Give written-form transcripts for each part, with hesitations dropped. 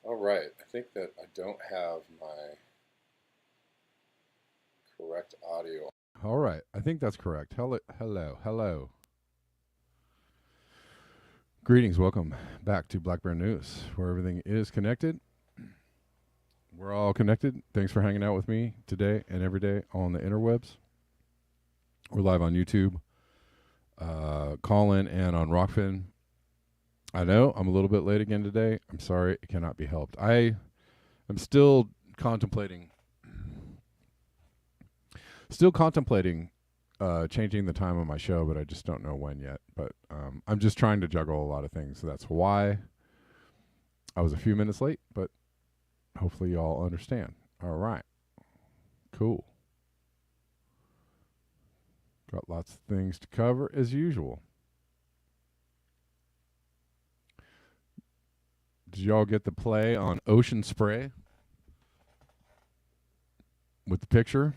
All right, I think that I don't have my correct audio. All right, I think that's correct. Hello, hello, hello. Greetings, welcome back to Black Bear News, where everything is connected. We're all connected. Thanks for hanging out with me today and every day on the interwebs. We're live on YouTube, call in, and on Rockfin. I know I'm a little bit late again today. I'm sorry, it cannot be helped. I am still contemplating changing the time of my show, but I just don't know when yet. But I'm just trying to juggle a lot of things. So that's why I was a few minutes late, but hopefully y'all understand. All right. Cool. Got lots of things to cover as usual. Did y'all get the play on Ocean Spray with the picture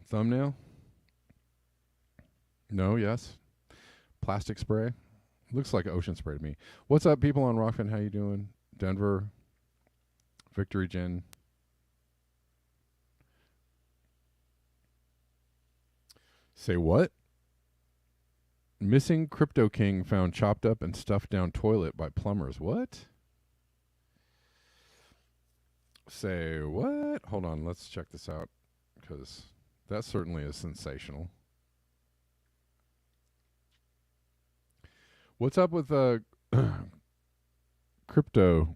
thumbnail? No, yes. Plastic spray. Looks like Ocean Spray to me. What's up, people on Rockfin? How you doing? Denver, Victory Gen. Say what? Missing Crypto King found chopped up and stuffed down toilet by plumbers. What? Say what? Hold on, let's check this out, because that certainly is sensational. What's up with crypto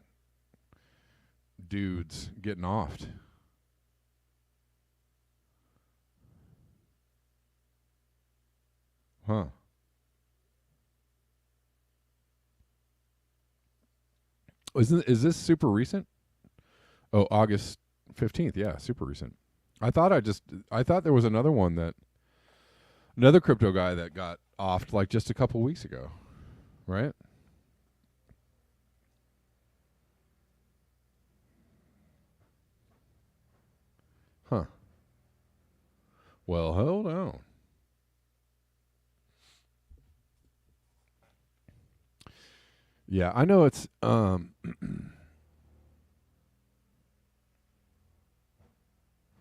dudes getting offed? Huh. Is this super recent? Oh, August 15th. Yeah, super recent. I thought there was another crypto guy that got offed like just a couple weeks ago, right? Huh. Well, hold on. Yeah, I know it's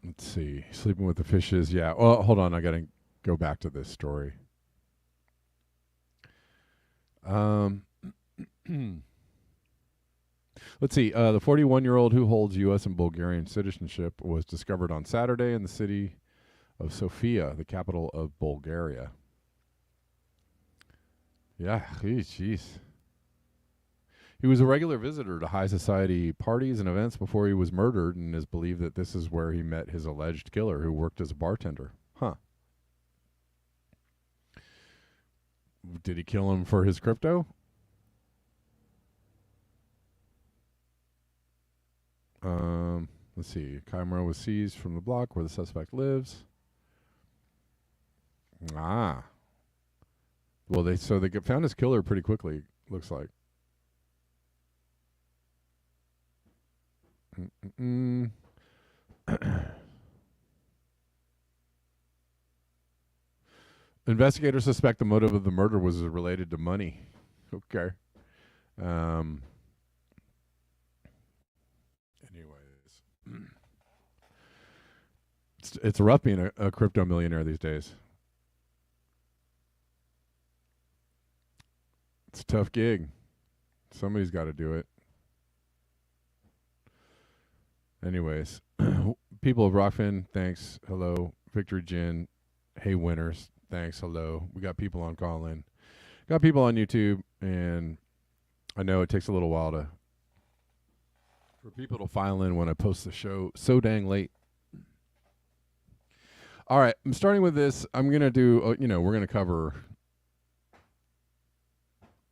let's see. Sleeping with the fishes. Yeah. Well, hold on. I got to go back to this story. Let's see. The 41-year-old who holds U.S. and Bulgarian citizenship was discovered on Saturday in the city of Sofia, the capital of Bulgaria. Yeah, jeez. He was a regular visitor to high society parties and events before he was murdered, and is believed that this is where he met his alleged killer, who worked as a bartender. Huh. Did he kill him for his crypto? Let's see. Camera was seized from the block where the suspect lives. Ah. Well, they found his killer pretty quickly, looks like. Investigators suspect the motive of the murder was related to money. Okay. Anyways, it's rough being a crypto millionaire these days. It's a tough gig. Somebody's got to do it. Anyways, people of Rockfin, thanks. Hello. Victory Gin. Hey, winners. Thanks. Hello. We got people on call in. Got people on YouTube, and I know it takes a little while for people to file in when I post the show so dang late. All right, I'm starting with this. I'm going to do, we're going to cover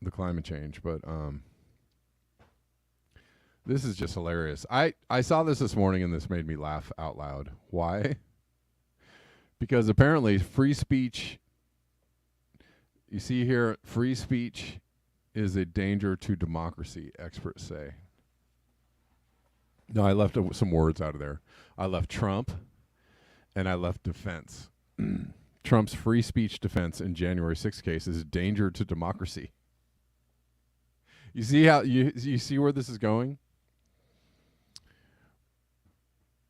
the climate change, but this is just hilarious. I saw this morning, and this made me laugh out loud. Why? Because apparently free speech, you see here, free speech is a danger to democracy, experts say. No, I left some words out of there. I left Trump, and I left defense. Trump's free speech defense in January 6th case is a danger to democracy. You see how you see where this is going?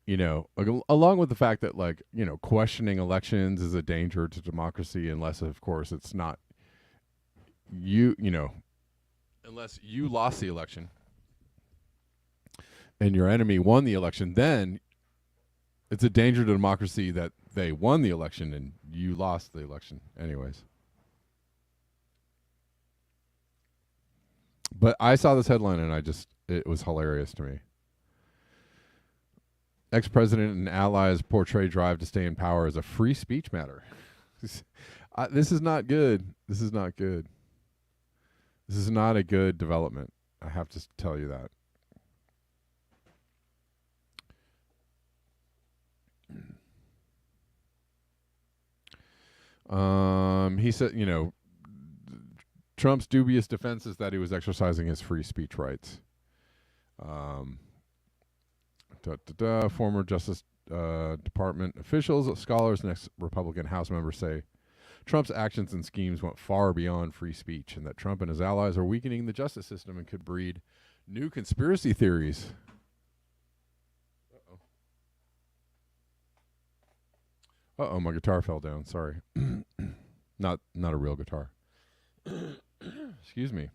along with the fact that, like, questioning elections is a danger to democracy, unless, of course, it's not unless you lost the election and your enemy won the election, then it's a danger to democracy that they won the election and you lost the election. Anyways. But I saw this headline and it was hilarious to me. Ex-president and allies portray drive to stay in power as a free speech matter. This is not good. This is not good. This is not a good development. I have to tell you that. He said, Trump's dubious defense is that he was exercising his free speech rights. Former Justice Department officials, scholars, and ex-Republican House members say Trump's actions and schemes went far beyond free speech, and that Trump and his allies are weakening the justice system and could breed new conspiracy theories. Uh-oh, my guitar fell down. Sorry. Not a real guitar. Excuse me.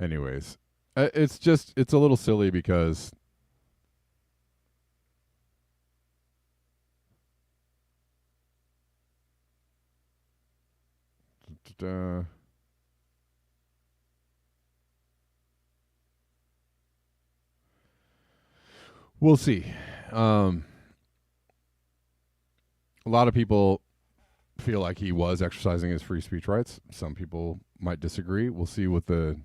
Anyways, it's a little silly because we'll see. A lot of people feel like he was exercising his free speech rights. Some people might disagree. We'll see what the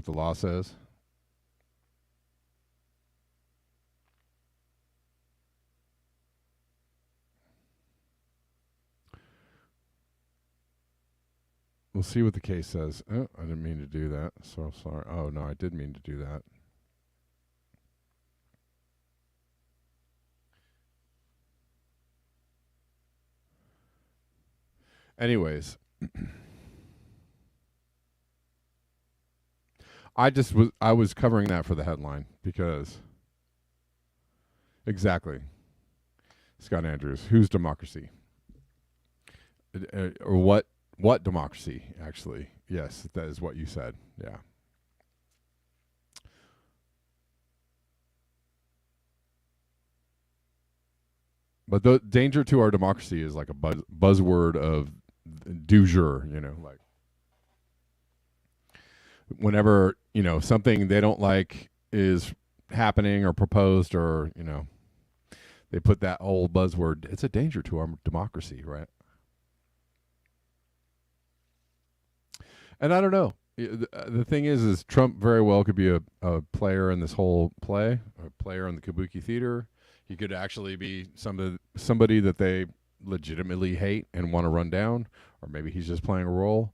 law says. We'll see what the case says. Oh, I didn't mean to do that. So sorry. Oh, no, I did mean to do that. Anyways, I was covering that for the headline because exactly, Scott Andrews, whose democracy, or what democracy? Actually, yes, that is what you said. Yeah. But the danger to our democracy is like a buzzword of du jour, like whenever, something they don't like is happening or proposed or, they put that old buzzword, it's a danger to our democracy, right? And I don't know. The thing is Trump very well could be a player in this whole play, a player in the Kabuki theater. He could actually be somebody that they legitimately hate and want to run down, or maybe he's just playing a role.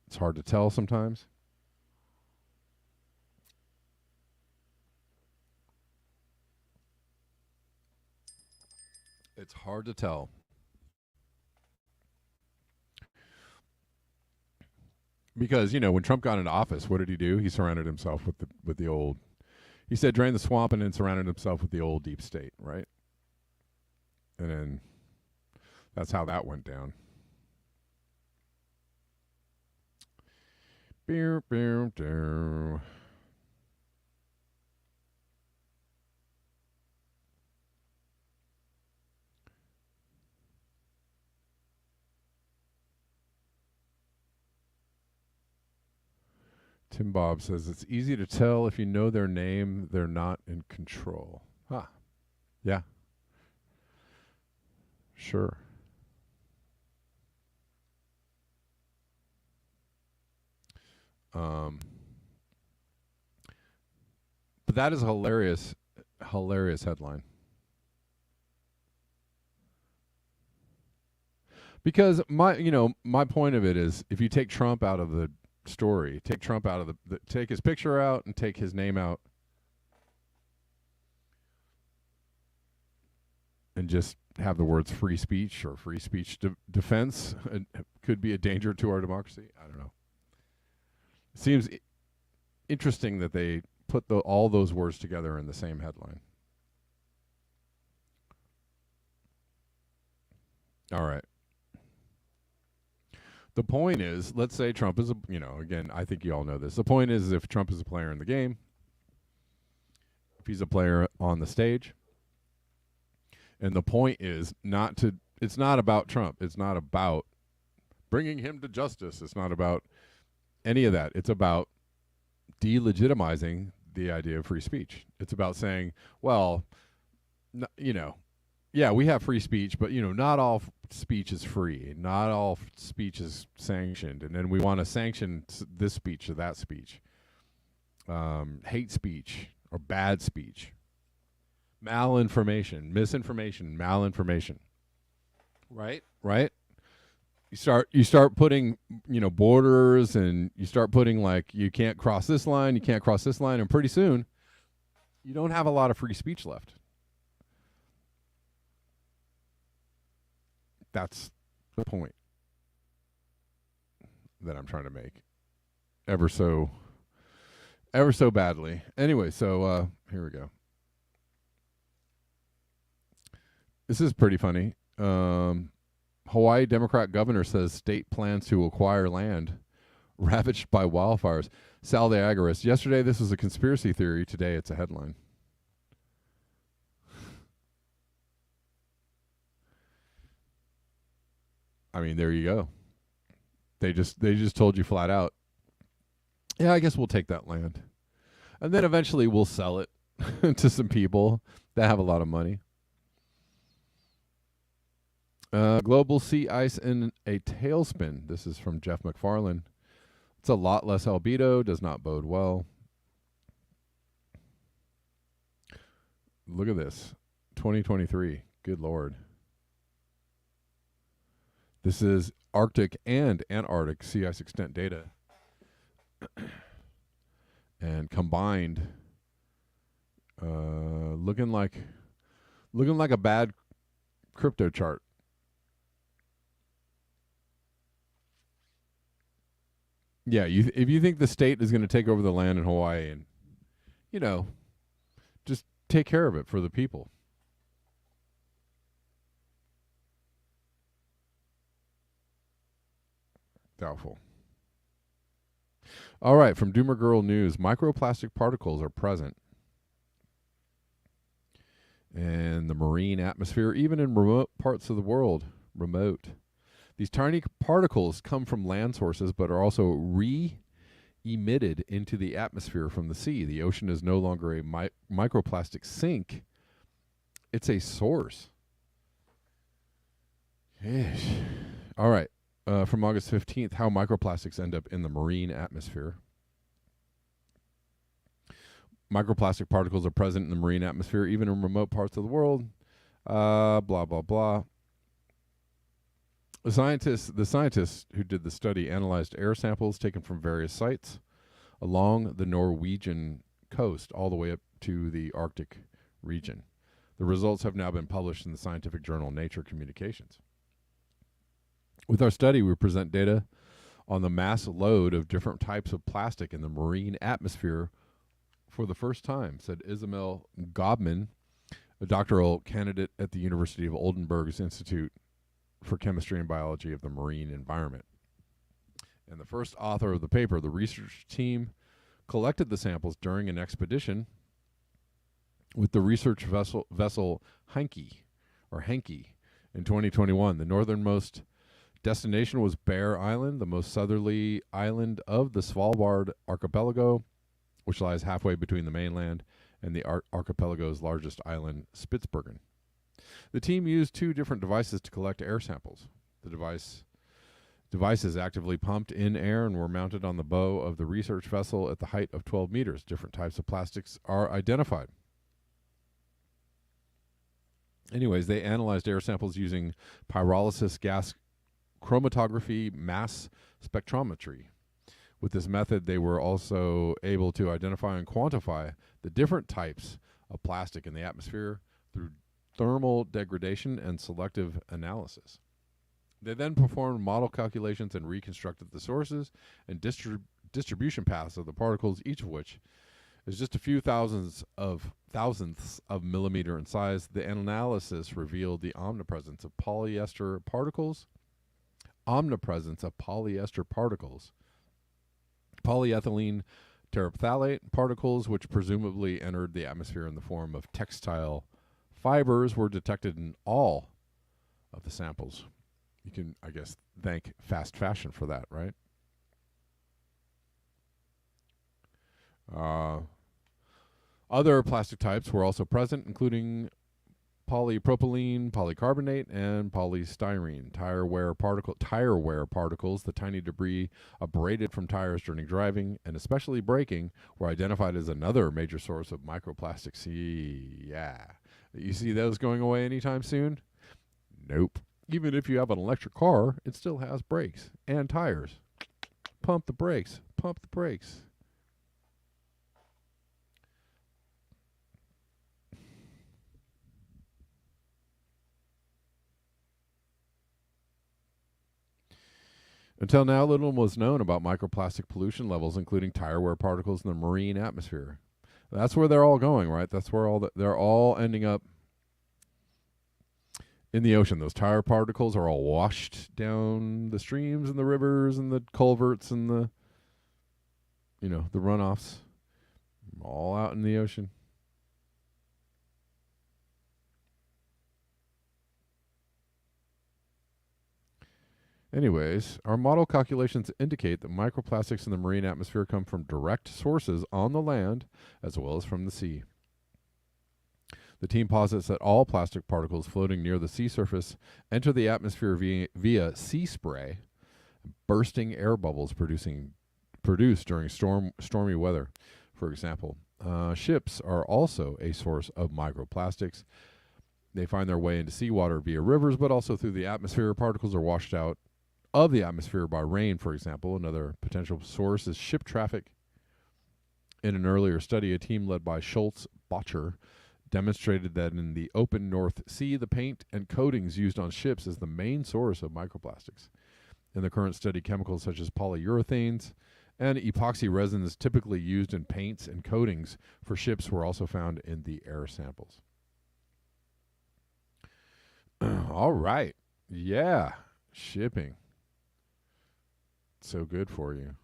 It's hard to tell sometimes. It's hard to tell. Because, when Trump got into office, what did he do? He surrounded himself with the old, he said drain the swamp, and then surrounded himself with the old deep state, right? And then that's how that went down. Beer, beer, beer. Tim Bob says it's easy to tell if you know their name, they're not in control. Huh. Yeah. Sure. But that is a hilarious headline. Because my point of it is, if you take Trump out of the story, take Trump out of take his picture out and take his name out, and just have the words free speech or free speech defense could be a danger to our democracy. I don't know. It seems interesting that they put all those words together in the same headline. All right. The point is, let's say Trump is again, I think you all know this. The point is, if Trump is a player in the game, if he's a player on the stage, and the point is it's not about Trump. It's not about bringing him to justice. It's not about any of that. It's about delegitimizing the idea of free speech. It's about saying, well, yeah, we have free speech, but not all speech is free. Not all speech is sanctioned, and then we want to sanction this speech or that speech, hate speech or bad speech, malinformation, misinformation, malinformation. Right. You start putting borders, and you start putting like you can't cross this line, and pretty soon you don't have a lot of free speech left. That's the point that I'm trying to make ever so badly. Anyway, so here we go. This is pretty funny. Hawaii Democrat governor says state plans to acquire land ravaged by wildfires. Sal de Agaris. Yesterday this was a conspiracy theory. Today it's a headline. I mean, there you go. They just told you flat out, yeah, I guess we'll take that land. And then eventually we'll sell it to some people that have a lot of money. Global sea ice in a tailspin. This is from Jeff McFarland. It's a lot less albedo, does not bode well. Look at this. 2023. Good Lord. This is Arctic and Antarctic sea ice extent data. And combined, looking like a bad crypto chart. Yeah, if you think the state is going to take over the land in Hawaii and, just take care of it for the people. Doubtful. All right, from Doomer Girl News, microplastic particles are present in the marine atmosphere, even in remote parts of the world. Remote. These tiny particles come from land sources, but are also re-emitted into the atmosphere from the sea. The ocean is no longer a microplastic sink. It's a source. Yeesh. All right. From August 15th, how microplastics end up in the marine atmosphere. Microplastic particles are present in the marine atmosphere, even in remote parts of the world. Blah, blah, blah. The scientists who did the study analyzed air samples taken from various sites along the Norwegian coast all the way up to the Arctic region. The results have now been published in the scientific journal Nature Communications. With our study, we present data on the mass load of different types of plastic in the marine atmosphere for the first time, said Isabel Gobman, a doctoral candidate at the University of Oldenburg's Institute for Chemistry and Biology of the Marine Environment. And the first author of the paper, the research team collected the samples during an expedition with the research vessel Hanke in 2021. The northernmost destination was Bear Island, the most southerly island of the Svalbard archipelago, which lies halfway between the mainland and the archipelago's largest island, Spitsbergen. The team used two different devices to collect air samples. The devices actively pumped in air and were mounted on the bow of the research vessel at the height of 12 meters. Different types of plastics are identified. Anyways, they analyzed air samples using pyrolysis gas chromatography mass spectrometry. With this method, they were also able to identify and quantify the different types of plastic in the atmosphere through thermal degradation, and selective analysis. They then performed model calculations and reconstructed the sources and distribution paths of the particles, each of which is just a few thousandths of millimeter in size. The analysis revealed the omnipresence of polyester particles, polyethylene terephthalate particles, which presumably entered the atmosphere in the form of textile fibers, were detected in all of the samples. You can, I guess, thank fast fashion for that, right? Other plastic types were also present, including polypropylene, polycarbonate, and polystyrene. Tire wear particles, the tiny debris abraded from tires during driving and especially braking, were identified as another major source of microplastics. Yeah. You see those going away anytime soon? Nope. Even if you have an electric car, it still has brakes and tires. Pump the brakes. Pump the brakes. Until now, little was known about microplastic pollution levels, including tire wear particles in the marine atmosphere. That's where they're all going, right? That's where they're all ending up in the ocean. Those tire particles are all washed down the streams and the rivers and the culverts and the runoffs, all out in the ocean. Anyways, our model calculations indicate that microplastics in the marine atmosphere come from direct sources on the land as well as from the sea. The team posits that all plastic particles floating near the sea surface enter the atmosphere via sea spray, bursting air bubbles produced during stormy weather. For example, ships are also a source of microplastics. They find their way into seawater via rivers, but also through the atmosphere. Particles are washed out of the atmosphere by rain, for example. Another potential source is ship traffic. In an earlier study, a team led by Schultz-Bocher demonstrated that in the open North Sea, the paint and coatings used on ships is the main source of microplastics. In the current study, chemicals such as polyurethanes and epoxy resins typically used in paints and coatings for ships were also found in the air samples. All right. Yeah. Shipping. So good for you.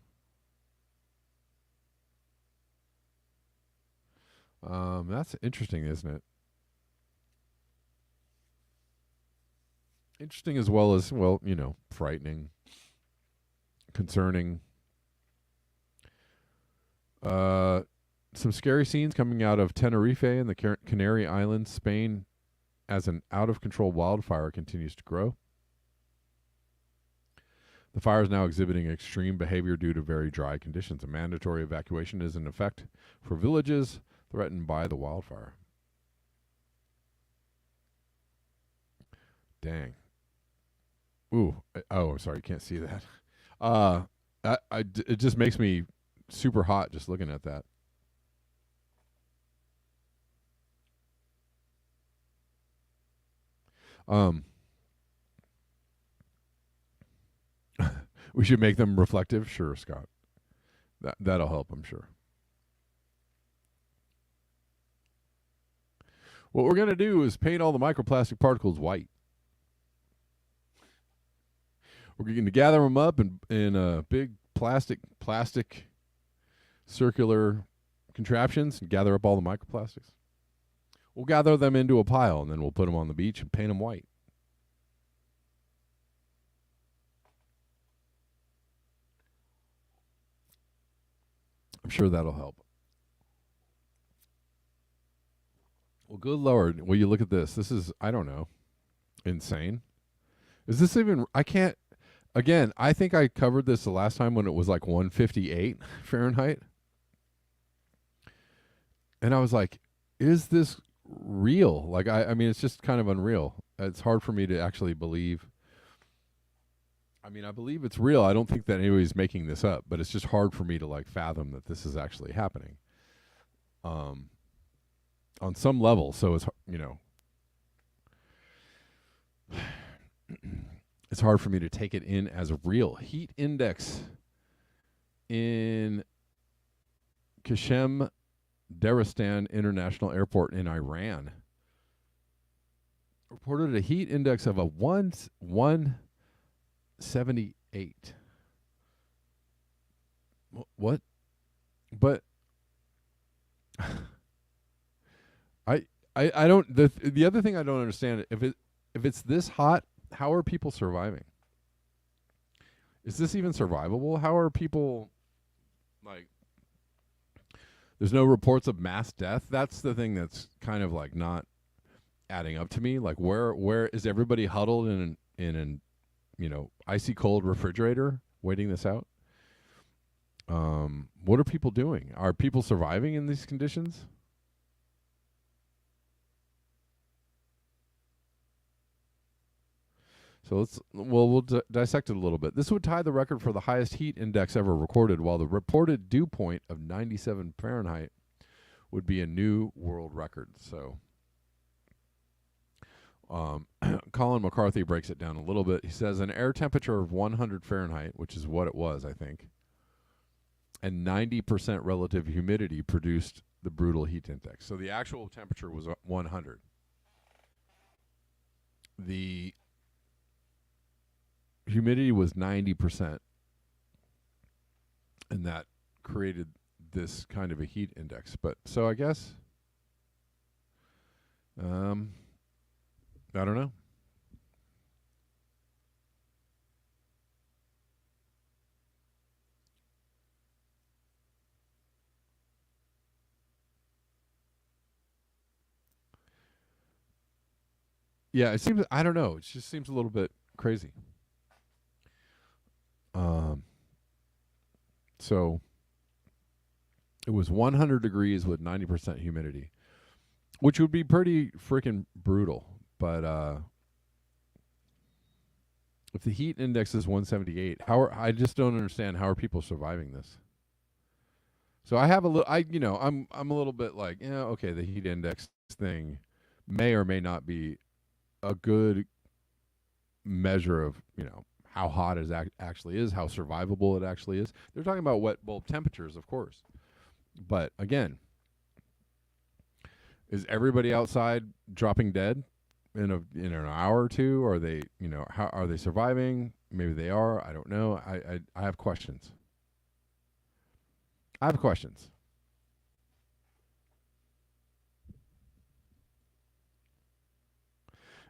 That's interesting, isn't it? Interesting as well as, frightening, concerning. Some scary scenes coming out of Tenerife and the Canary Islands, Spain, as an out-of-control wildfire continues to grow. The fire is now exhibiting extreme behavior due to very dry conditions. A mandatory evacuation is in effect for villages threatened by the wildfire. Dang. Ooh. Oh, I'm sorry. You can't see that. It just makes me super hot just looking at that. We should make them reflective. Sure, Scott. That'll help, I'm sure. What we're going to do is paint all the microplastic particles white. We're going to gather them up in a big plastic circular contraptions and gather up all the microplastics. We'll gather them into a pile, and then we'll put them on the beach and paint them white. I'm sure that'll help. Well, good Lord. Will you look at this? This is, I don't know, insane. Is this even, I can't, again, I think I covered this the last time when it was like 158 Fahrenheit. And I was like, is this real? Like, I mean, it's just kind of unreal. It's hard for me to actually believe. I mean, I believe it's real. I don't think that anybody's making this up, but it's just hard for me to like fathom that this is actually happening. On some level. So it's, it's hard for me to take it in as real. Heat index in Kashem Darestan International Airport in Iran reported a heat index of a 178. What? But I don't. The other thing I don't understand, if it's this hot, how are people surviving? Is this even survivable? How are people, like, there's no reports of mass death? That's the thing that's kind of like not adding up to me. Like, where is everybody huddled in an icy cold refrigerator waiting this out? What are people doing? Are people surviving in these conditions? So we'll dissect it a little bit. This would tie the record for the highest heat index ever recorded, while the reported dew point of 97 Fahrenheit would be a new world record. So Colin McCarthy breaks it down a little bit. He says an air temperature of 100 Fahrenheit, which is what it was, I think, and 90% relative humidity produced the brutal heat index. So the actual temperature was 100. The humidity was 90%, and that created this kind of a heat index. But so I guess, I don't know. Yeah, it seems, I don't know. It just seems a little bit crazy. So it was 100 degrees with 90% humidity, which would be pretty freaking brutal. But if the heat index is 178, I just don't understand how are people surviving this. So I have a little, I'm a little bit like, yeah, okay, the heat index thing may or may not be a good measure of, how hot it actually is, how survivable it actually is. They're talking about wet bulb temperatures, of course. But again, is everybody outside dropping dead in an hour or two? Are they, how are they surviving? Maybe they are. I don't know. I have questions. I have questions.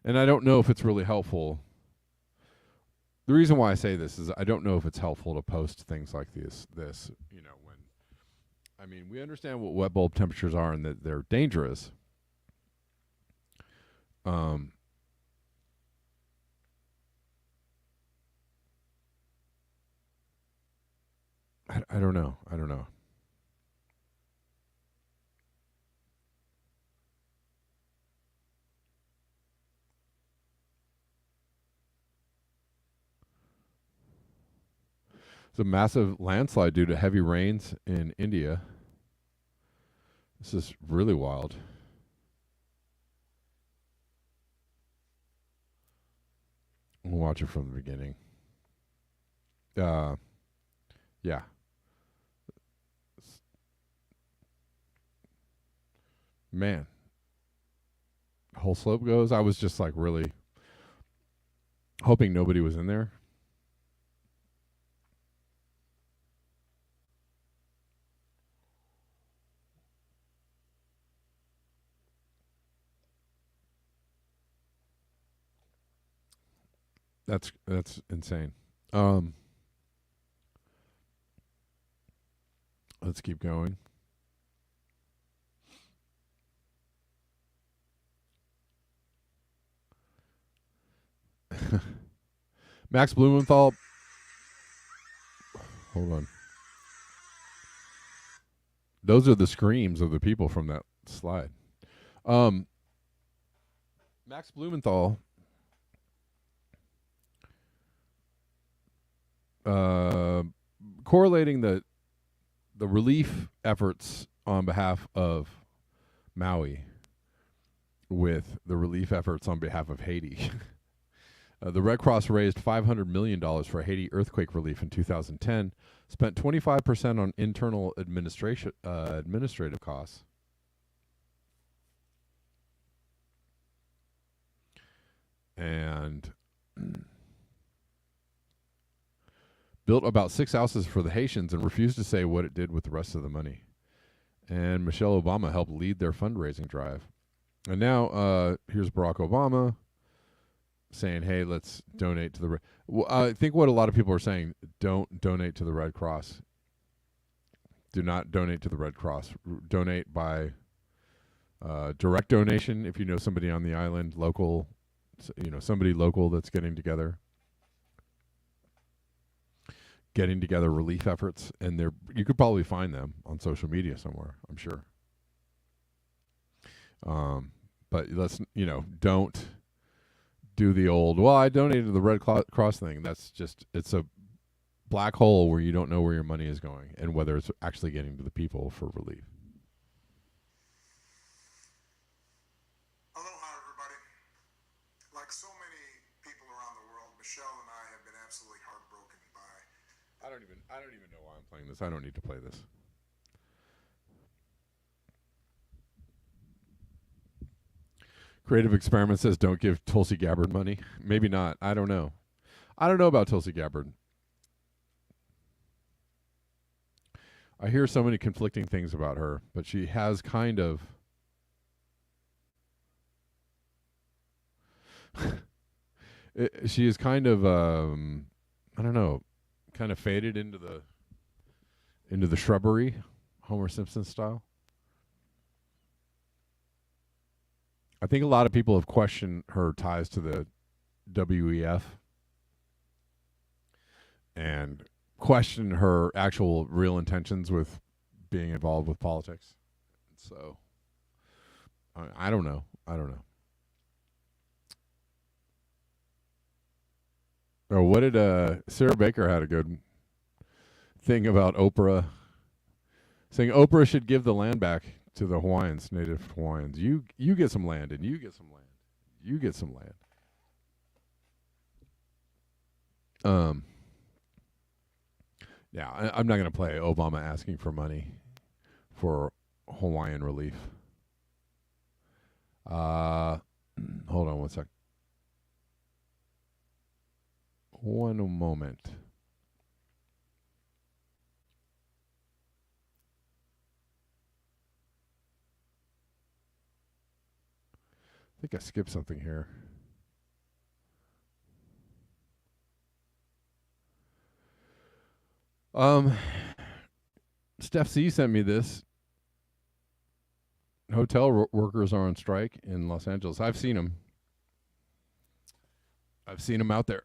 And I don't know if it's really helpful. The reason why I say this is I don't know if it's helpful to post things like this, when, I mean, we understand what wet bulb temperatures are and that they're dangerous. I don't know. I don't know. It's a massive landslide due to heavy rains in India. This is really wild. We'll watch it from the beginning. Yeah. Man. Whole slope goes. I was just like really hoping nobody was in there. That's insane. Let's keep going. Max Blumenthal. Hold on. Those are the screams of the people from that slide. Max Blumenthal correlating the relief efforts on behalf of Maui with the relief efforts on behalf of Haiti. The Red Cross raised $500 million for Haiti earthquake relief in 2010, spent 25% on internal administrative costs. And built about 6 houses for the Haitians and refused to say what it did with the rest of the money. And Michelle Obama helped lead their fundraising drive. And now here's Barack Obama saying, hey, let's donate to the I think what a lot of people are saying, don't donate to the Red Cross. Do not donate to the Red Cross. Donate by direct donation if you know somebody on the island, local, somebody local that's getting together relief efforts, and you could probably find them on social media somewhere, I'm sure. But let's, don't do the old, well, I donated to the Red Cross thing. That's just, it's a black hole where you don't know where your money is going and whether it's actually getting to the people for relief. Aloha, everybody. Like so many people around the world, Michelle and I have been absolutely heartbroken by... I don't even know why I'm playing this. I don't need to play this. Creative Experiment says don't give Tulsi Gabbard money. Maybe not. I don't know. I don't know about Tulsi Gabbard. I hear so many conflicting things about her, but she has kind of she is kind of I don't know, kind of faded into the shrubbery, Homer Simpson style. I think a lot of people have questioned her ties to the WEF and questioned her actual real intentions with being involved with politics. So I don't know. Oh, what did Sarah Baker had a good thing about Oprah, saying Oprah should give the land back to the Hawaiians, native Hawaiians. You get some land, and you get some land. You get some land. Yeah, I'm not going to play Obama asking for money for Hawaiian relief. Hold on one sec. One moment. I think I skipped something here. Steph C sent me this. Hotel workers are on strike in Los Angeles. I've seen them. I've seen them out there.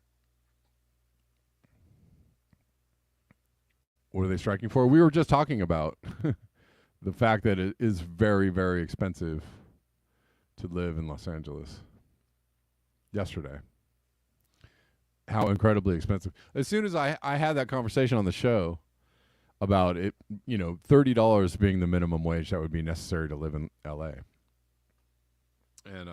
What are they striking for? We were just talking about the fact that it is very, very expensive to live in Los Angeles yesterday. How incredibly expensive. As soon as I had that conversation on the show about it, $30 being the minimum wage that would be necessary to live in LA. And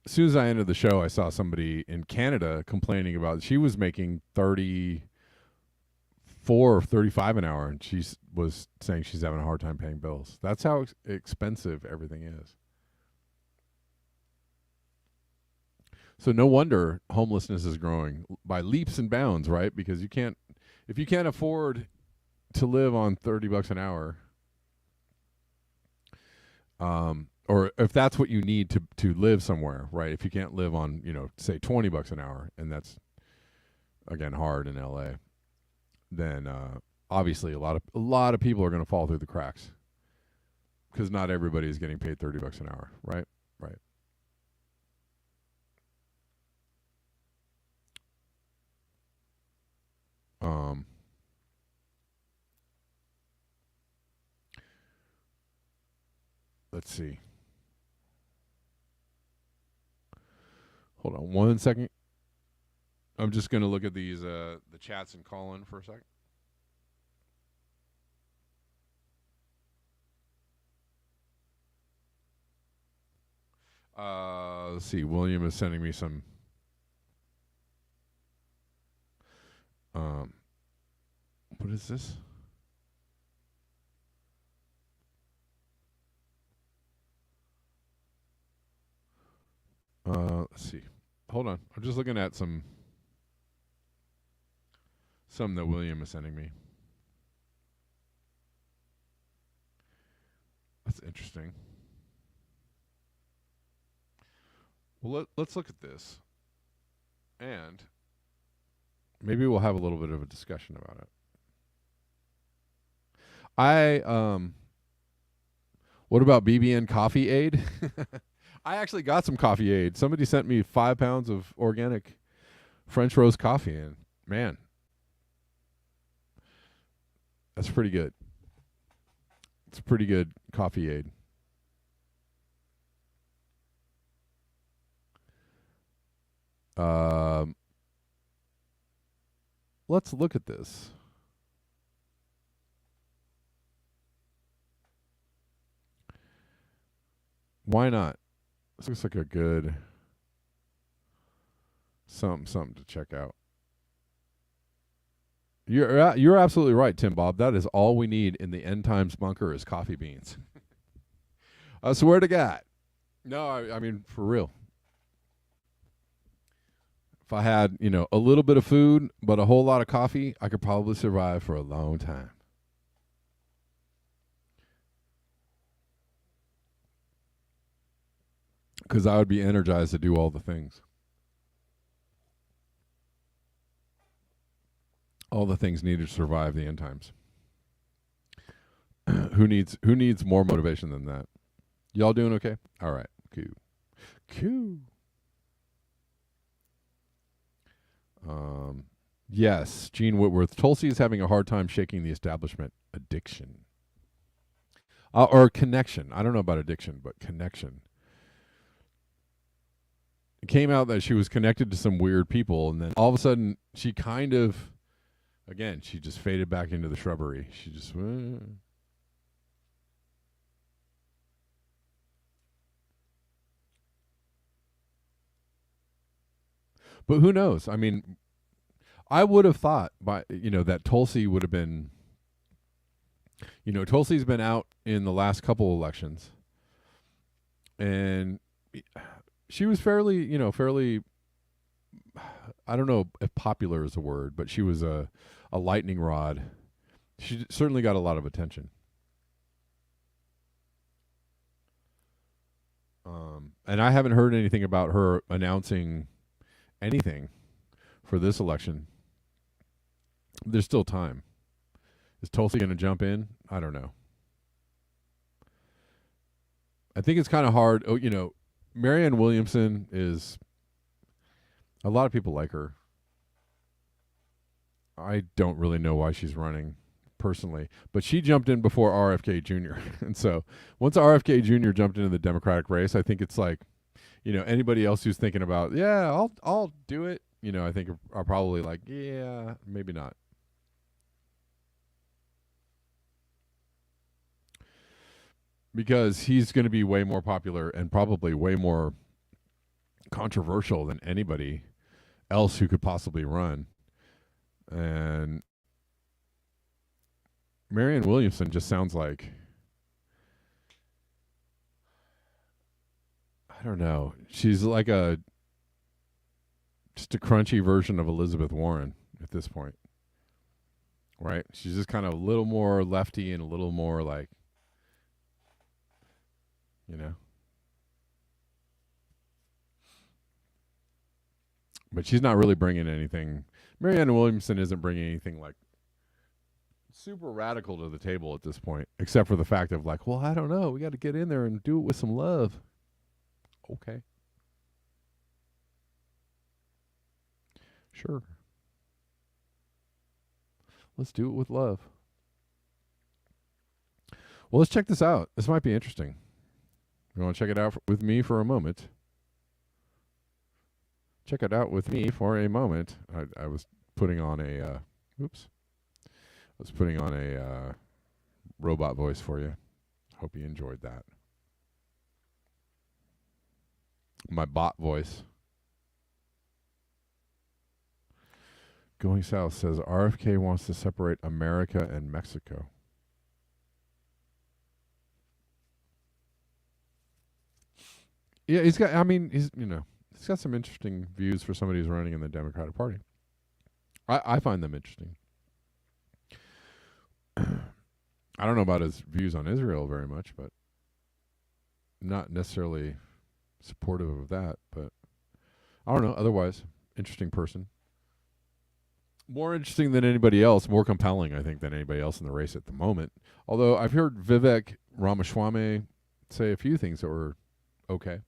as soon as I ended the show, I saw somebody in Canada complaining about she was making $34 or $35 an hour, and she was saying she's having a hard time paying bills. That's how expensive everything is. So no wonder homelessness is growing by leaps and bounds, right? Because if you can't afford to live on $30 an hour, or if that's what you need to live somewhere, right? If you can't live on, say $20 an hour, and that's again hard in LA, then obviously a lot of people are going to fall through the cracks because not everybody is getting paid $30 an hour, right? Right. Let's see. Hold on one second. I'm just going to look at these the chats and call in for a second. Let's see. William is sending me some. What is this? Let's see. Hold on. I'm just looking at some that William is sending me. That's interesting. Well, let's look at this, and maybe we'll have a little bit of a discussion about it. What about BBN Coffee Aid? I actually got some coffee aid. Somebody sent me 5 pounds of organic French roast coffee, and man, that's pretty good. It's pretty good coffee aid. Let's look at this. Why not? This looks like a good something to check out. You're absolutely right, Tim Bob. That is all we need in the end times bunker is coffee beans. I swear to God. No, I mean for real. If I had, a little bit of food but a whole lot of coffee, I could probably survive for a long time. Because I would be energized to do all the things. All the things needed to survive the end times. Who needs more motivation than that? Y'all doing okay? All right. Cool. Yes, Gene Whitworth. Tulsi is having a hard time shaking the establishment addiction. Or connection. I don't know about addiction, but connection. It came out that she was connected to some weird people, and then all of a sudden she kind of, again, she just faded back into the shrubbery. She just But who knows? I mean, I would have thought that Tulsi would have been, Tulsi's been out in the last couple elections, and she was fairly, I don't know if popular is a word, but she was a lightning rod. She certainly got a lot of attention. And I haven't heard anything about her announcing anything for this election. There's still time. Is Tulsi going to jump in? I don't know. I think it's kind of hard. Marianne Williamson is, a lot of people like her. I don't really know why she's running personally, but she jumped in before RFK Jr. And so once RFK Jr. jumped into the Democratic race, I think it's like, anybody else who's thinking about, I'll do it, I think are probably like, yeah, maybe not. Because he's going to be way more popular and probably way more controversial than anybody else who could possibly run. And Marianne Williamson just sounds like, I don't know. She's like just a crunchy version of Elizabeth Warren at this point. Right? She's just kind of a little more lefty and a little more like, But she's not really bringing anything. Marianne Williamson isn't bringing anything like super radical to the table at this point, except for the fact of like, well, I don't know. We got to get in there and do it with some love. Okay. Sure. Let's do it with love. Well, let's check this out. This might be interesting. You want to check it out with me for a moment? Check it out with me for a moment. I was putting on a, robot voice for you. Hope you enjoyed that. My bot voice. Going South says RFK wants to separate America and Mexico. Yeah, he's got. I mean, he's got some interesting views for somebody who's running in the Democratic Party. I find them interesting. I don't know about his views on Israel very much, but not necessarily supportive of that. But I don't know. Otherwise, interesting person. More interesting than anybody else. More compelling, I think, than anybody else in the race at the moment. Although I've heard Vivek Ramaswamy say a few things that were okay.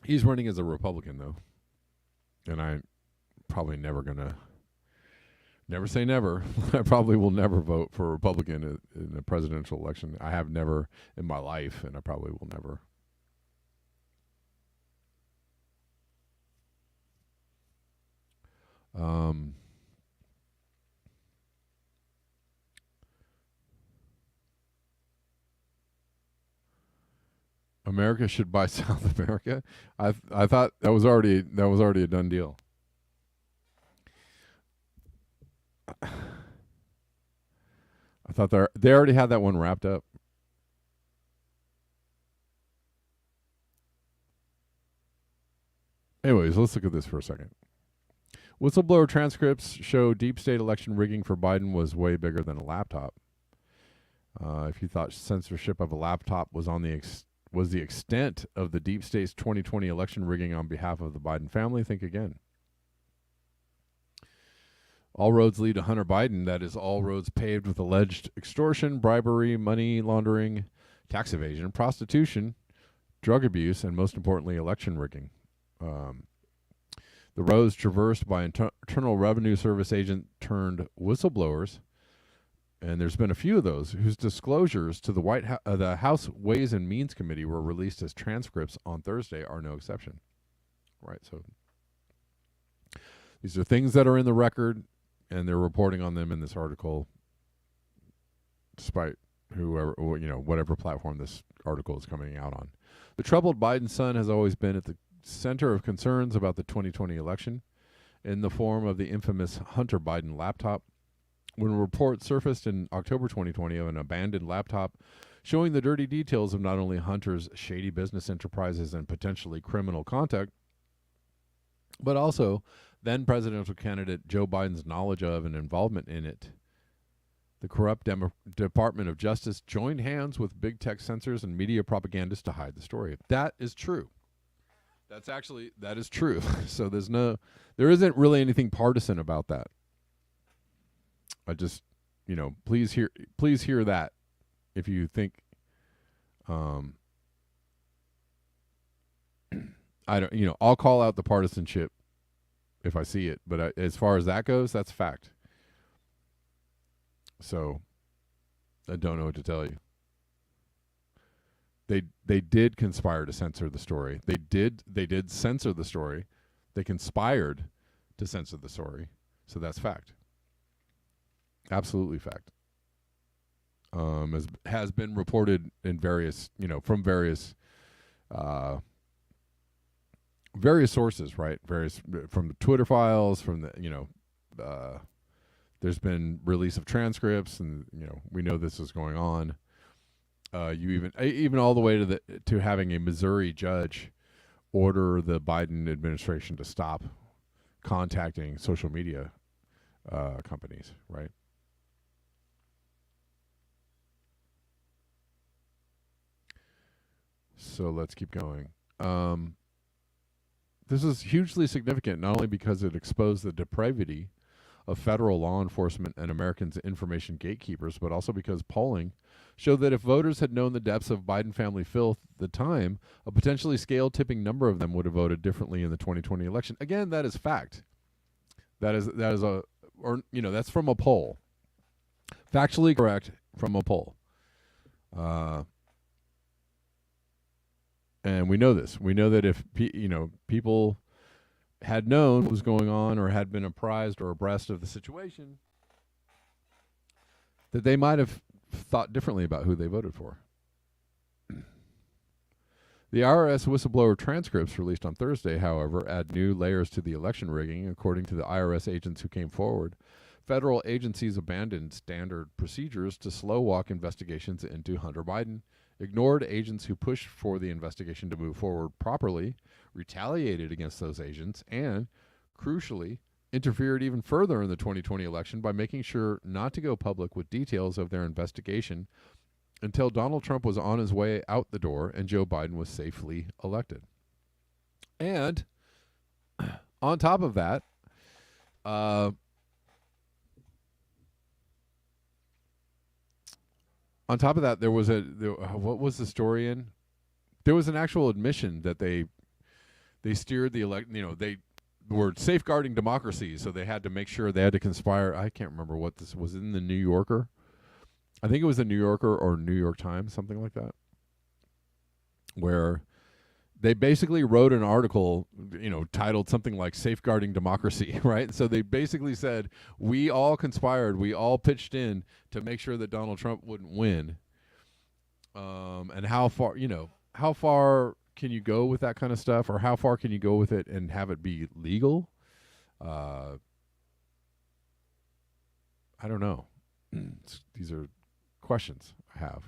He's running as a Republican, though. And I'm probably never going to, never say never. I probably will never vote for a Republican in a presidential election. I have never in my life, and I probably will never. America should buy South America. I thought that was already a done deal. I thought they already had that one wrapped up. Anyways, let's look at this for a second. Whistleblower transcripts show deep state election rigging for Biden was way bigger than a laptop. If you thought censorship of a laptop was was the extent of the deep state's 2020 election rigging on behalf of the Biden family, think again. All roads lead to Hunter Biden. That is, all roads paved with alleged extortion, bribery, money laundering, tax evasion, prostitution, drug abuse, and most importantly, election rigging. The roads traversed by Internal Revenue Service agent turned whistleblowers, and there's been a few of those whose disclosures to the House Ways and Means Committee were released as transcripts on Thursday, are no exception. Right, so these are things that are in the record, and they're reporting on them in this article, despite whatever platform this article is coming out on. The troubled Biden son has always been at the center of concerns about the 2020 election in the form of the infamous Hunter Biden laptop. When a report surfaced in October 2020 of an abandoned laptop showing the dirty details of not only Hunter's shady business enterprises and potentially criminal conduct, but also then presidential candidate Joe Biden's knowledge of and involvement in it, the corrupt Department of Justice joined hands with big tech censors and media propagandists to hide the story. That is true. That is true. So there isn't really anything partisan about that. I just, please hear that if you think, I'll call out the partisanship if I see it, but as far as that goes, that's fact. So I don't know what to tell you. They did conspire to censor the story. They did censor the story. They conspired to censor the story. So that's fact. Absolutely fact. As has been reported in various sources, right? From the Twitter files, from the there's been release of transcripts, and we know this is going on. You even all the way to having a Missouri judge order the Biden administration to stop contacting social media companies, right? So let's keep going. This is hugely significant, not only because it exposed the depravity of federal law enforcement and Americans' information gatekeepers, but also because polling showed that if voters had known the depths of Biden family filth at the time, a potentially scale-tipping number of them would have voted differently in the 2020 election. Again, that is fact. That's from a poll. Factually correct from a poll. And we know this. We know that if people had known what was going on or had been apprised or abreast of the situation, that they might have thought differently about who they voted for. The IRS whistleblower transcripts released on Thursday, however, add new layers to the election rigging, according to the IRS agents who came forward. Federal agencies abandoned standard procedures to slow walk investigations into Hunter Biden, ignored agents who pushed for the investigation to move forward properly, retaliated against those agents, and, crucially, interfered even further in the 2020 election by making sure not to go public with details of their investigation until Donald Trump was on his way out the door and Joe Biden was safely elected. And on top of that, there was what was the story in? There was an actual admission that they steered the they were safeguarding democracy, so they had to make sure they had to conspire. I can't remember what this was in the New Yorker. I think it was the New Yorker or New York Times, something like that, where they basically wrote an article, titled something like Safeguarding Democracy, right? So they basically said, we all conspired, we all pitched in to make sure that Donald Trump wouldn't win. And how far can you go with that kind of stuff, or how far can you go with it and have it be legal? I don't know. These are questions I have.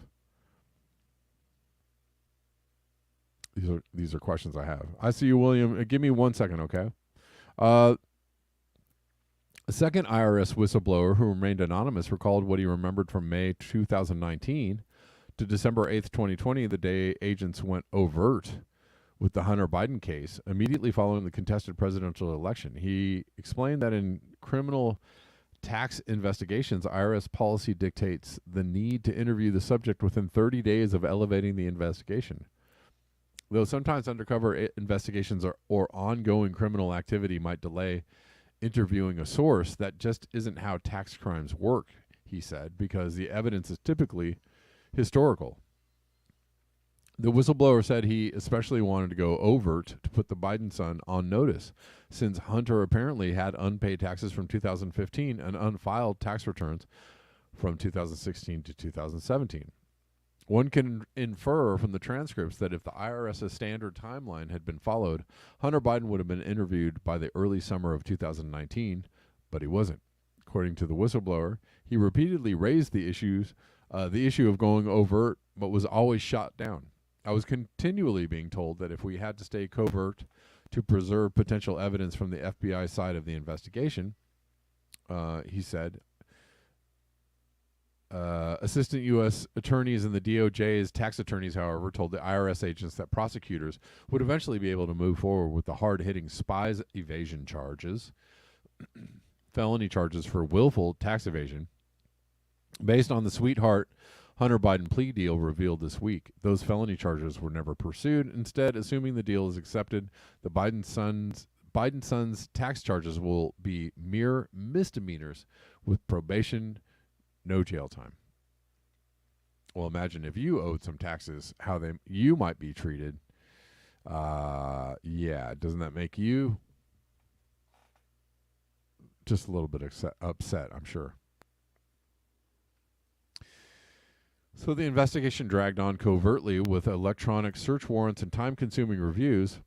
These are questions I have. I see you, William. Give me 1 second, okay? A second IRS whistleblower who remained anonymous recalled what he remembered from May 2019 to December 8th, 2020, the day agents went overt with the Hunter Biden case immediately following the contested presidential election. He explained that in criminal tax investigations, IRS policy dictates the need to interview the subject within 30 days of elevating the investigation. Though sometimes undercover investigations or ongoing criminal activity might delay interviewing a source, that just isn't how tax crimes work, he said, because the evidence is typically historical. The whistleblower said he especially wanted to go overt to put the Biden son on notice, since Hunter apparently had unpaid taxes from 2015 and unfiled tax returns from 2016 to 2017. One can infer from the transcripts that if the IRS's standard timeline had been followed, Hunter Biden would have been interviewed by the early summer of 2019, but he wasn't. According to the whistleblower, he repeatedly raised the issue of going overt, but was always shot down. I was continually being told that if we had to stay covert to preserve potential evidence from the FBI side of the investigation, he said, assistant U.S. attorneys and the DOJ's tax attorneys, however, told the IRS agents that prosecutors would eventually be able to move forward with the hard-hitting spies evasion charges, felony charges for willful tax evasion, based on the sweetheart Hunter Biden plea deal revealed this week. Those felony charges were never pursued. Instead, assuming the deal is accepted, the Biden son's tax charges will be mere misdemeanors with probation, no jail time. Well, imagine if you owed some taxes, how you might be treated. Yeah, doesn't that make you just a little bit upset, I'm sure. So the investigation dragged on covertly with electronic search warrants and time-consuming reviews.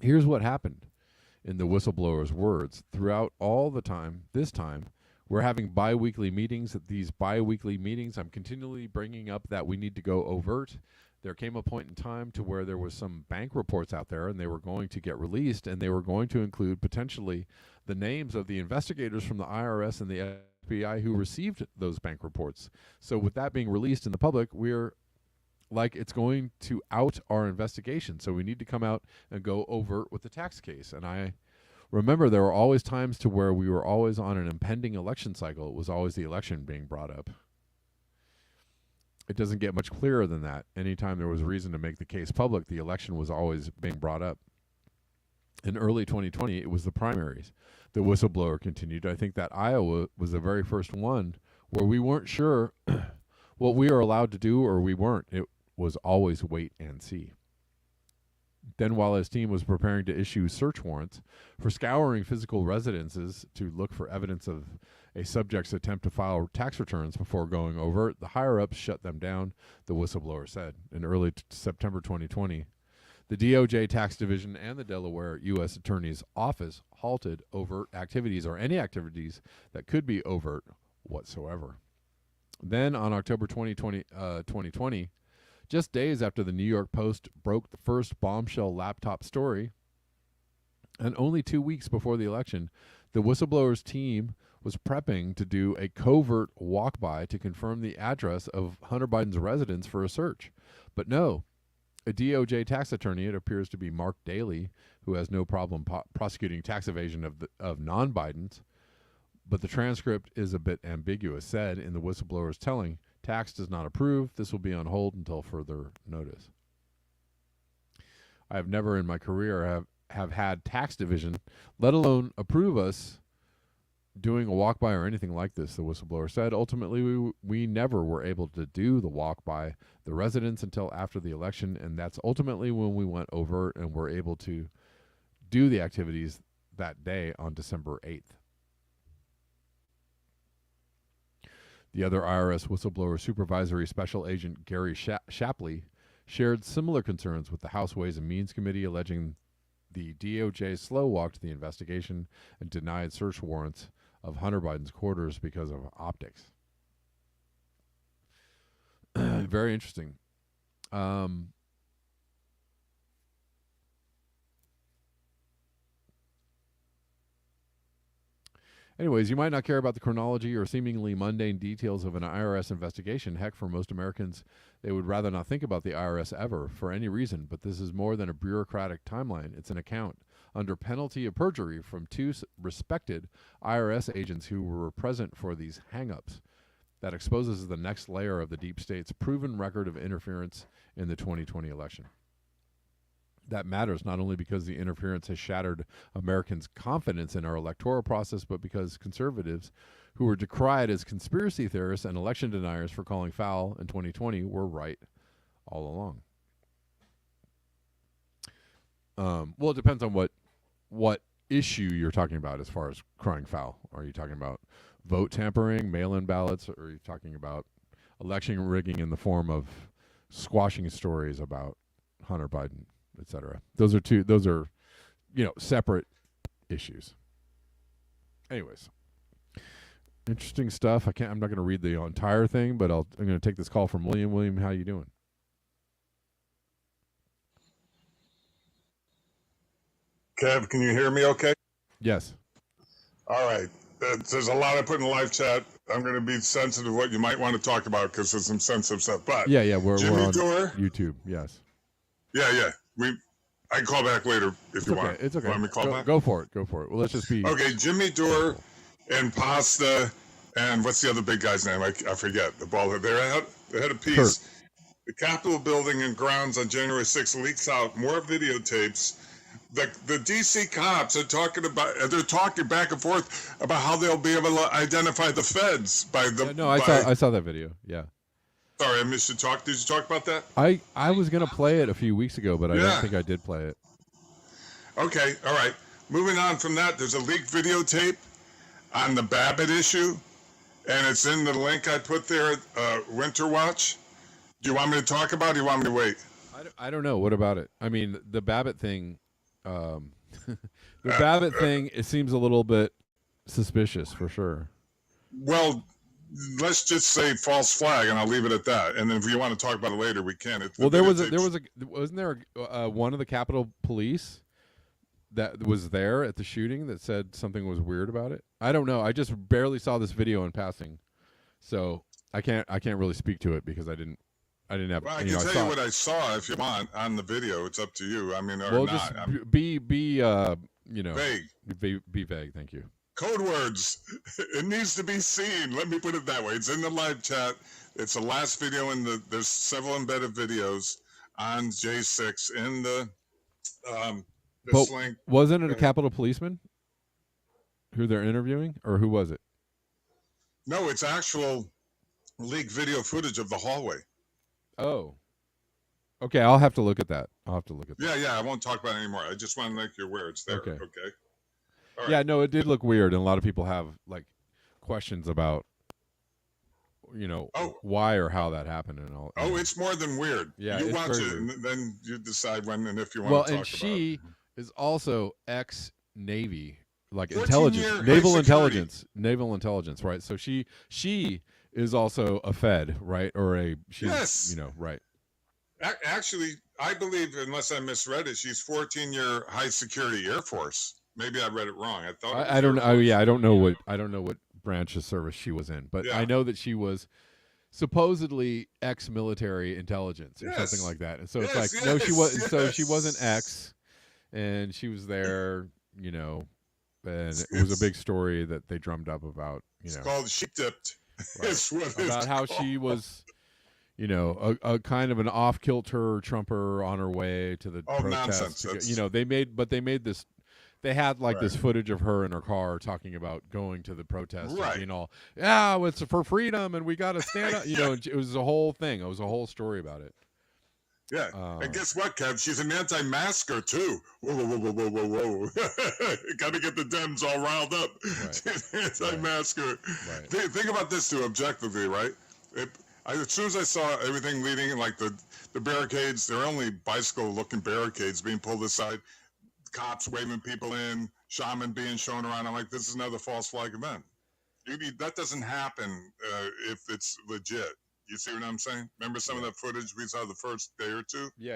Here's what happened, in the whistleblower's words. Throughout all the time, this time, we're having bi-weekly meetings. At these bi-weekly meetings, I'm continually bringing up that we need to go overt. There came a point in time to where there was some bank reports out there, and they were going to get released, and they were going to include potentially the names of the investigators from the IRS and the FBI who received those bank reports. So with that being released in the public, we're like, it's going to out our investigation. So we need to come out and go overt with the tax case. And I remember there were always times to where we were always on an impending election cycle. It was always the election being brought up. It doesn't get much clearer than that. Anytime there was a reason to make the case public, the election was always being brought up. In early 2020, it was the primaries. The whistleblower continued. I think that Iowa was the very first one where we weren't sure what we were allowed to do or we weren't. It was always wait and see. Then while his team was preparing to issue search warrants for scouring physical residences to look for evidence of a subject's attempt to file tax returns before going overt. The higher-ups shut them down, the whistleblower said. In early September 2020, the DOJ Tax Division and the Delaware U.S. Attorney's Office halted overt activities or any activities that could be overt whatsoever. Then on October 2020, just days after the New York Post broke the first bombshell laptop story, and only 2 weeks before the election, the whistleblower's team was prepping to do a covert walk-by to confirm the address of Hunter Biden's residence for a search. But no, a DOJ tax attorney, it appears to be Mark Daly, who has no problem prosecuting tax evasion of non-Bidens, but the transcript is a bit ambiguous, said in the whistleblower's telling, tax does not approve. This will be on hold until further notice. I have never in my career have had tax division, let alone approve us doing a walk-by or anything like this, the whistleblower said. Ultimately, we never were able to do the walk-by the residents until after the election, and that's ultimately when we went overt and were able to do the activities that day on December 8th. The other IRS whistleblower, Supervisory Special Agent Gary Shapley, shared similar concerns with the House Ways and Means Committee, alleging the DOJ slow-walked the investigation and denied search warrants of Hunter Biden's quarters because of optics. Very interesting. Anyways, you might not care about the chronology or seemingly mundane details of an IRS investigation. Heck, for most Americans, they would rather not think about the IRS ever for any reason, but this is more than a bureaucratic timeline. It's an account under penalty of perjury from two respected IRS agents who were present for these hang-ups that exposes the next layer of the deep state's proven record of interference in the 2020 election. That matters not only because the interference has shattered Americans' confidence in our electoral process, but because conservatives who were decried as conspiracy theorists and election deniers for calling foul in 2020 were right all along. Well, it depends on what issue you're talking about as far as crying foul. Are you talking about vote tampering, mail-in ballots, or are you talking about election rigging in the form of squashing stories about Hunter Biden, etc.? Those are separate issues. Anyways, interesting stuff. I'm not going to read the entire thing, but I'm going to take this call from William. William, how you doing? Kev, can you hear me okay? Yes. All right. There's a lot I put in the live chat. I'm going to be sensitive to what you might want to talk about because there's some sensitive stuff. But yeah, we're on Dore, YouTube. Yes. Yeah. I can call back later if you want. It's okay. Want me to call back? Go for it. Well, let's just be okay. Jimmy Dore and Pasta and what's the other big guy's name? I forget. The ball. They had a piece. Kurt. The Capitol building and grounds on January 6th leaks out more videotapes. The DC cops are talking back and forth about how they'll be able to identify the feds by the. Yeah, I saw that video. Yeah. Sorry, I missed you talk. Did you talk about that? I was gonna play it a few weeks ago, but I don't think I did play it. Okay, all right. Moving on from that, there's a leaked videotape on the Babbitt issue, and it's in the link I put there at Winter Watch. Do you want me to talk about it or do you want me to wait? I don't know. What about it? I mean, the Babbitt thing, Babbitt thing, it seems a little bit suspicious for sure. Well, let's just say false flag, and I'll leave it at that. And then if you want to talk about it later, we can. Wasn't there one of the Capitol Police that was there at the shooting that said something was weird about it? I don't know. I just barely saw this video in passing, so I can't really speak to it because I didn't have. Well, I can tell you what I saw if you want on the video. It's up to you. I mean, or well, not. Just be vague. Be vague. Thank you. Code words. It needs to be seen. Let me put it that way. It's in the live chat. It's the last video there's several embedded videos on J6 in the link. Wasn't it a Capitol policeman who they're interviewing, or who was it? No, it's actual leaked video footage of the hallway. Oh. Okay, I'll have to look at that. Yeah, I won't talk about it anymore. I just want to make you aware it's there. Okay. Right. Yeah, no, it did look weird, and a lot of people have questions about Oh, why or how that happened and all. oh, it's more than weird. Yeah, You it's watch very it, weird. and then you decide when and if you Well, want to and talk about it. she is also ex Navy, like 14-year high security. naval intelligence, right? So she is also a Fed, right? Or she's Yes. right. Actually, I believe, unless I misread it, she's 14-year high security Air Force. Maybe I read it wrong. I thought it was I don't Air know. Force. Yeah, I don't know what branch of service she was in, but I Yeah. know that she was supposedly ex-military intelligence or something Yes. like that. And so it's Yes, like no, she was. yes, So she wasn't yes. ex, and she was there. And it was a It's big story that they drummed up about. it's called sheep dipped. Right. It's what About it's how called. she was, a kind of an off-kilter Trumper on her way to the Oh, protest. nonsense. They made this. They had like Right. this footage of her in her car talking about going to the protest Right. and being all, yeah, it's for freedom and we got to stand up. Yeah. And it was a whole thing. It was a whole story about it. Yeah. And guess what, Kev? She's an anti-masker too. Whoa, whoa, whoa, whoa, whoa, whoa, whoa. Got to get the Dems all riled up. Right. Anti-masker. Right. Think about this too, objectively, right? As soon as I saw everything leading, like the barricades, they're only bicycle-looking barricades being pulled aside, cops waving people in, shaman being shown around. I'm like, this is another false flag event. That doesn't happen if it's legit. You see what I'm saying? Remember some of that footage we saw the first day or two? Yeah.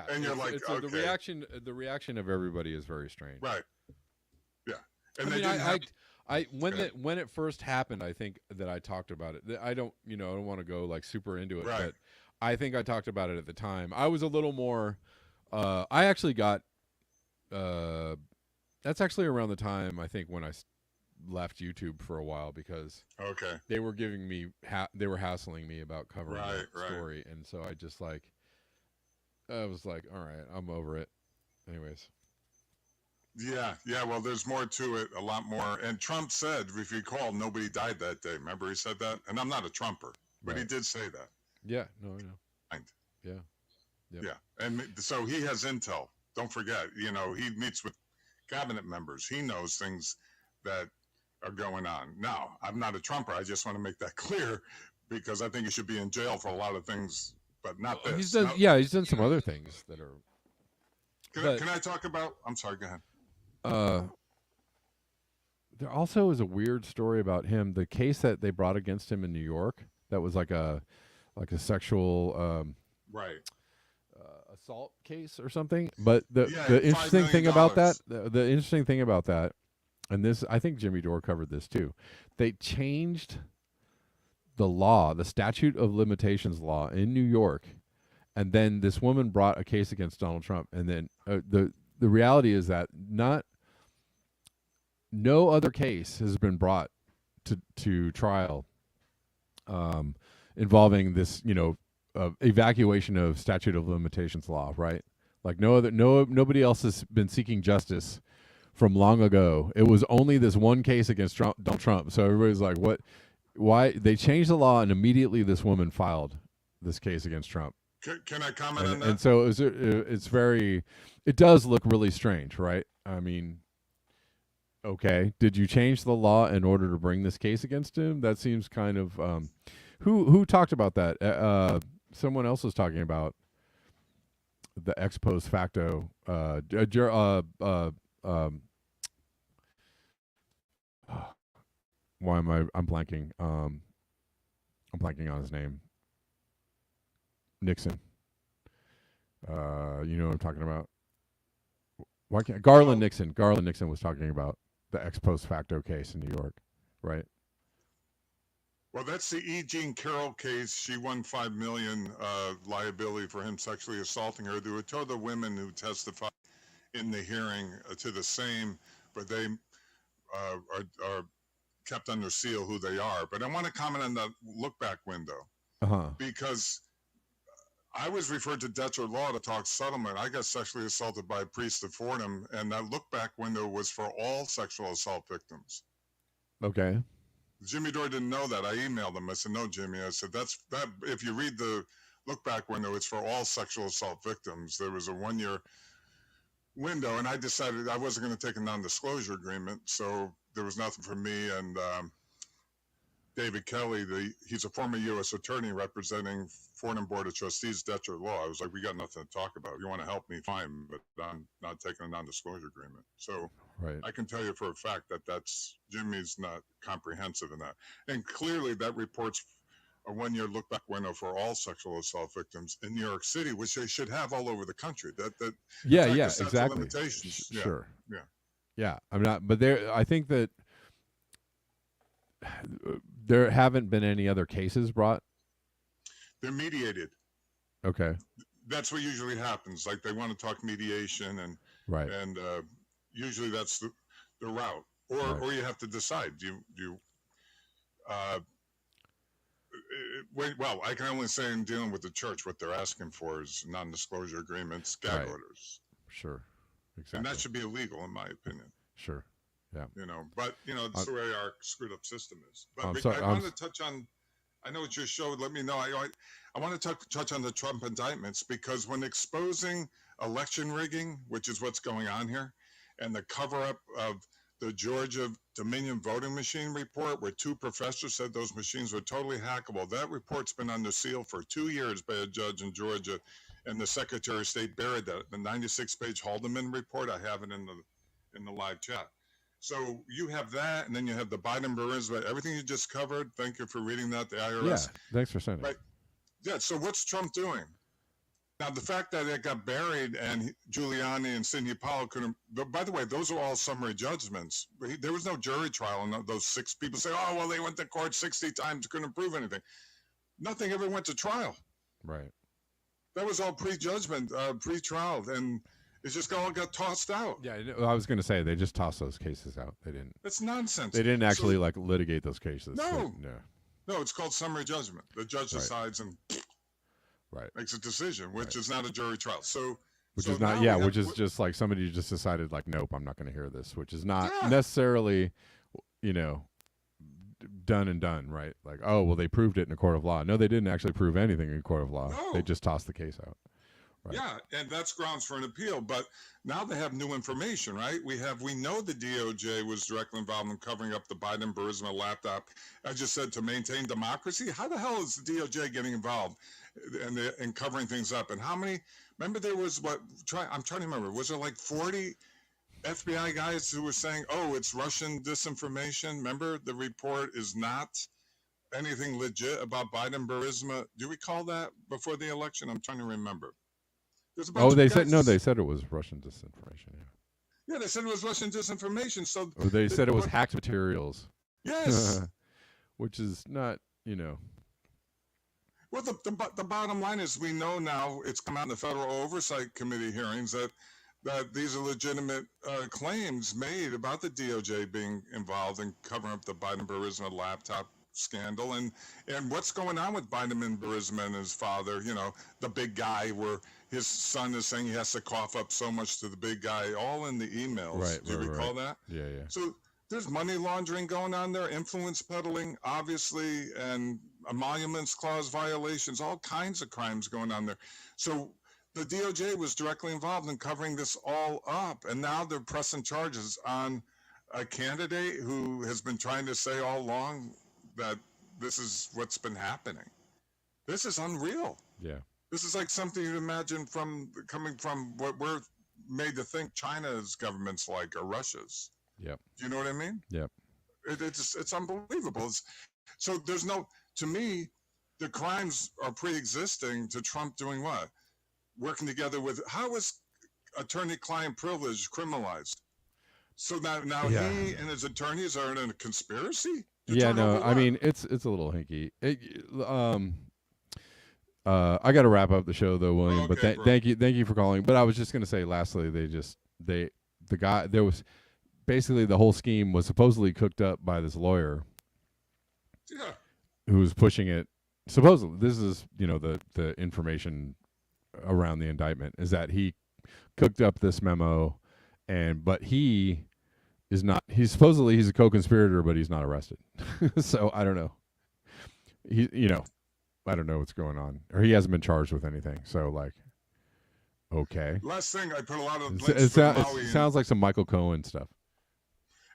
And you're like, okay. The reaction of everybody is very strange. Right. Yeah. And when it first happened, I think that I talked about it. I don't want to go like super into it, Right. but I think I talked about it at the time. I was a little more. I actually got. That's actually around the time I think when I left YouTube for a while because okay. they were giving me they were hassling me about covering Right, the story, and so I just I was like, all right, I'm over it. Anyways. Yeah. Well, there's more to it, a lot more. And Trump said, if you recall, nobody died that day. Remember he said that? And I'm not a Trumper, but he did say that. Yeah. No, I know. Yeah. Yep. Yeah. And so he has intel. Don't forget, he meets with cabinet members. He knows things that are going on. Now, I'm not a Trumper. I just want to make that clear because I think he should be in jail for a lot of things, but not this. He's done some other things that are. Can I talk about? I'm sorry. Go ahead. There also is a weird story about him. The case that they brought against him in New York that was like a sexual right. Assault case or something. But the $5 interesting thing million. about that, the interesting thing about that, and this I think Jimmy Dore covered this too. They changed the law, the statute of limitations law in New York, and then this woman brought a case against Donald Trump, and then the reality is that no other case has been brought to trial involving this, evacuation of statute of limitations law, right? Like nobody else has been seeking justice from long ago. It was only this one case against Donald Trump. So everybody's like, what? Why? They changed the law, and immediately this woman filed this case against Trump. Can I comment on that? And so it does look really strange, right? I mean, okay, did you change the law in order to bring this case against him? That seems kind of who talked about that? Someone else was talking about the ex post facto. Why am I'm blanking? I'm blanking on his name. Nixon. You know what I'm talking about? Why can't Garland Nixon? Garland Nixon was talking about the ex post facto case in New York, right? Well, that's the E. Jean Carroll case. She won $5 million liability for him sexually assaulting her. There were two other women who testified in the hearing to the same, but they are kept under seal who they are. But I want to comment on that look back window because I was referred to Dutcher Law to talk settlement. I got sexually assaulted by a priest at Fordham, and that look back window was for all sexual assault victims. Okay. Jimmy Dore didn't know that. I emailed him. I said, no, Jimmy. I said, that. If you read the, look back window, it's for all sexual assault victims. There was a 1 year window, and I decided I wasn't going to take a non-disclosure agreement, so there was nothing for me and David Kelly. He's a former U.S. attorney representing Fordham Board of Trustees, Detcher Law. I was like, we got nothing to talk about. You want to help me, fine, but I'm not taking a non-disclosure agreement. So Right. I can tell you for a fact that Jimmy's not comprehensive in that, and clearly that report's a one-year look-back window for all sexual assault victims in New York City, which they should have all over the country. Yeah, in fact, yeah, the statute of exactly. limitations. Yeah, Sure. yeah. Yeah, I'm not, but I think that there haven't been any other cases brought. They're mediated. Okay. That's what usually happens. Like they want to talk mediation, and Right. and usually that's the route. Or Right. or you have to decide. Do you well, I can only say in dealing with the church, what they're asking for is non-disclosure agreements, gag Right. orders, Sure. and Exactly. that should be illegal, in my opinion. Sure. Yeah. But that's the way our screwed up system is. But I'm sorry, I want to touch on. I know it's your show. Let me know. I want to touch on the Trump indictments, because when exposing election rigging, which is what's going on here, and the cover-up of the Georgia Dominion voting machine report, where 2 professors said those machines were totally hackable. That report's been under seal for 2 years by a judge in Georgia, and the Secretary of State buried that. The 96-page Haldeman report, I have it in the live chat. So you have that, and then you have the Biden Burisma, everything you just covered. Thank you for reading that, the IRS. Yeah. Thanks for sending. Right. Yeah, so what's Trump doing? Now, the fact that it got buried and Giuliani and Sidney Powell couldn't, by the way, those are all summary judgments. There was no jury trial, and those 6 people say, oh, well, they went to court 60 times, couldn't prove anything. Nothing ever went to trial. Right. That was all pre-judgment, pre-trial, and it just all got tossed out. Yeah, I was going to say they just tossed those cases out. They didn't. That's nonsense. They didn't actually like litigate those cases. No. No. No, it's called summary judgment. The judge decides and makes a decision, which is not a jury trial. Which is not, which is just like somebody just decided like, nope, I'm not going to hear this, which is not necessarily, done and done, right? Like, oh, well, they proved it in a court of law. No, they didn't actually prove anything in a court of law. No. They just tossed the case out. Right. Yeah, and that's grounds for an appeal. But now they have new information, right? We know the DOJ was directly involved in covering up the Biden Burisma laptop. I just said, to maintain democracy. How the hell is the DOJ getting involved and covering things up? And how many? Remember, there was I'm trying to remember. Was there like 40 FBI guys who were saying, "Oh, it's Russian disinformation"? Remember, the report is not anything legit about Biden Burisma. Do you recall that before the election? I'm trying to remember. They said it was Russian disinformation. Yeah, they said it was Russian disinformation. So they said it was hacked materials. Yes. Which is not, Well, the bottom line is, we know now, it's come out in the Federal Oversight Committee hearings that these are legitimate claims made about the DOJ being involved in covering up the Biden Burisma laptop scandal, and what's going on with Biden Burisma and his father, the big guy, where his son is saying he has to cough up so much to the big guy, all in the emails. Right. Do you recall that? Yeah. So there's money laundering going on there, influence peddling, obviously, and emoluments clause violations, all kinds of crimes going on there. So the DOJ was directly involved in covering this all up, and now they're pressing charges on a candidate who has been trying to say all along that this is what's been happening. This is unreal. Yeah. This is like something you'd imagine coming from what we're made to think China's government's like, or Russia's. Yep. Do you know what I mean? Yep. It's unbelievable. So there's to me, the crimes are pre-existing to Trump doing what? Working together with, how is attorney-client privilege criminalized? So now he and his attorneys are in a conspiracy? I mean, it's a little hinky. I got to wrap up the show though, William. Okay, but thank you for calling. But I was just gonna say, lastly, the guy, there was basically the whole scheme was supposedly cooked up by this lawyer. Yeah. Who was pushing it. Supposedly, this is the information around the indictment is that he cooked up this memo, but he is not. He's a co-conspirator, but he's not arrested. So I don't know. I don't know what's going on, or he hasn't been charged with anything. So Okay. Last thing, I put a lot of It, links for the Maui. sounds like some Michael Cohen stuff.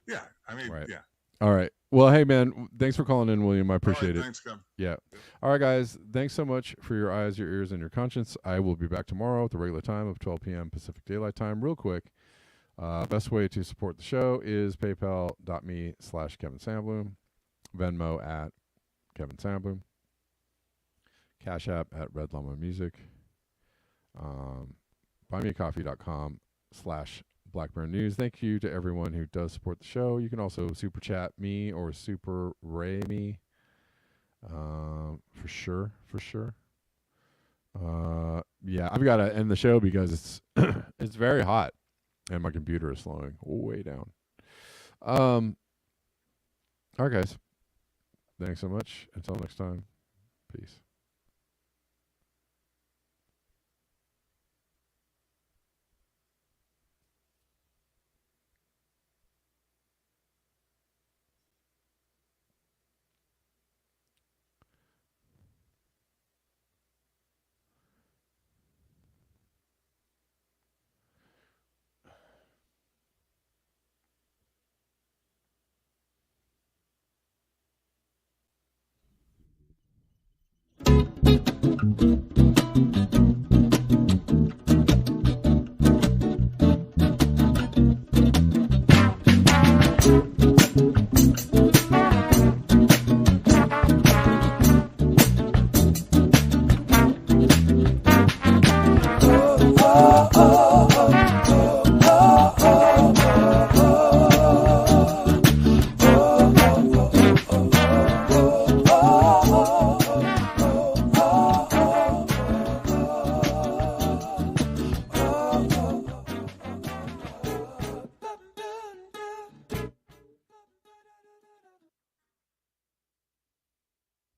Yeah, I mean, Right. yeah. All right. Well, hey, man, thanks for calling in, William. I appreciate it. Thanks, Kevin. Yeah. All right, guys. Thanks so much for your eyes, your ears, and your conscience. I will be back tomorrow at the regular time of 12 p.m. Pacific Daylight Time. Real quick, best way to support the show is paypal.me/Kevin Sandblum, Venmo at Kevin Sandblum, Cash App at Red Llama Music, buymeacoffee.com/Black Bear News. Thank you to everyone who does support the show. You can also super chat me or super ray me. For sure. Yeah, I've got to end the show because it's it's very hot and my computer is slowing way down. All right, guys. Thanks so much. Until next time. Peace.